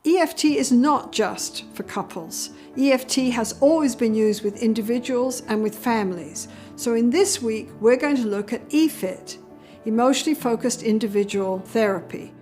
EFT is not just for couples. EFT has always been used with individuals and with families. So in this week, we're going to look at EFIT, Emotionally Focused Individual Therapy.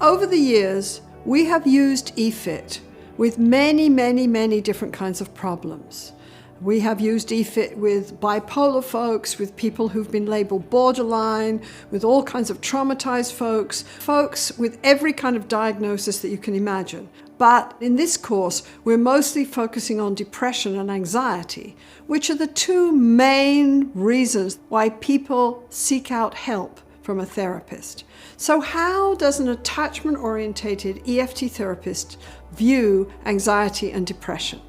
Over the years, we have used EFIT with many different kinds of problems. We have used EFIT with bipolar folks, with people who've been labeled borderline, with all kinds of traumatized folks with every kind of diagnosis that you can imagine. But in this course, we're mostly focusing on depression and anxiety, which are the two main reasons why people seek out help from a therapist. So how does an attachment-orientated EFT therapist view anxiety and depression?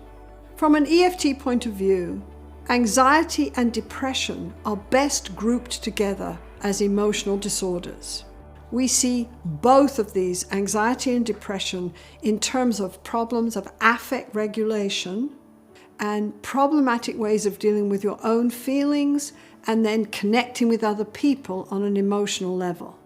From an EFT point of view, anxiety and depression are best grouped together as emotional disorders. We see both of these, anxiety and depression, in terms of problems of affect regulation and problematic ways of dealing with your own feelings and then connecting with other people on an emotional level.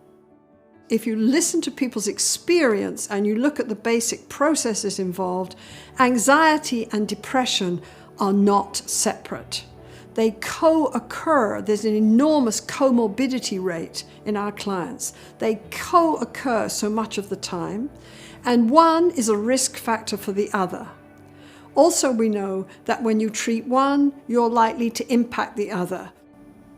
If you listen to people's experience and you look at the basic processes involved, anxiety and depression are not separate. They co-occur. There's an enormous comorbidity rate in our clients. They co-occur so much of the time, and one is a risk factor for the other. Also, we know that when you treat one, you're likely to impact the other.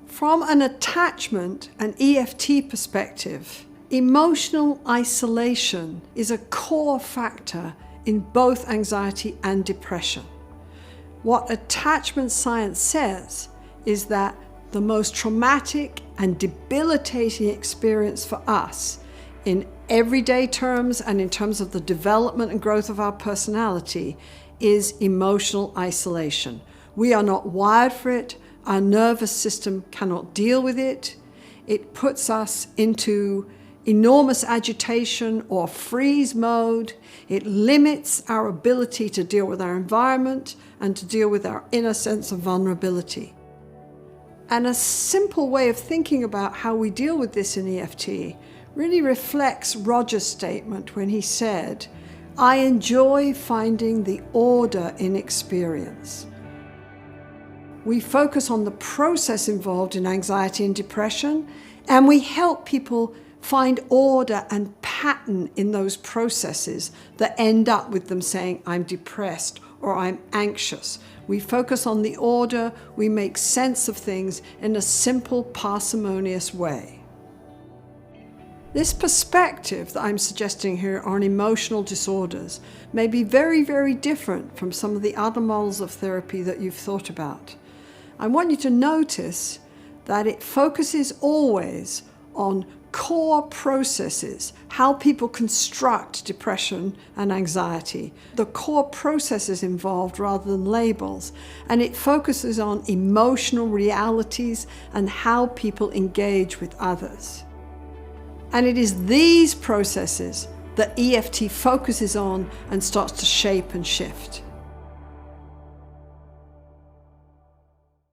From an attachment and EFT perspective, emotional isolation is a core factor in both anxiety and depression. What attachment science says is that the most traumatic and debilitating experience for us in everyday terms and in terms of the development and growth of our personality is emotional isolation. We are not wired for it. Our nervous system cannot deal with it. It puts us into enormous agitation or freeze mode. It limits our ability to deal with our environment and to deal with our inner sense of vulnerability. And a simple way of thinking about how we deal with this in EFT really reflects Roger's statement when he said, "I enjoy finding the order in experience." We focus on the process involved in anxiety and depression, and we help people find order and pattern in those processes that end up with them saying, "I'm depressed" or "I'm anxious." We focus on the order, we make sense of things in a simple, parsimonious way. This perspective that I'm suggesting here on emotional disorders may be very different from some of the other models of therapy that you've thought about. I want you to notice that it focuses always on core processes, how people construct depression and anxiety, the core processes involved rather than labels, and it focuses on emotional realities and how people engage with others. And it is these processes that EFT focuses on and starts to shape and shift.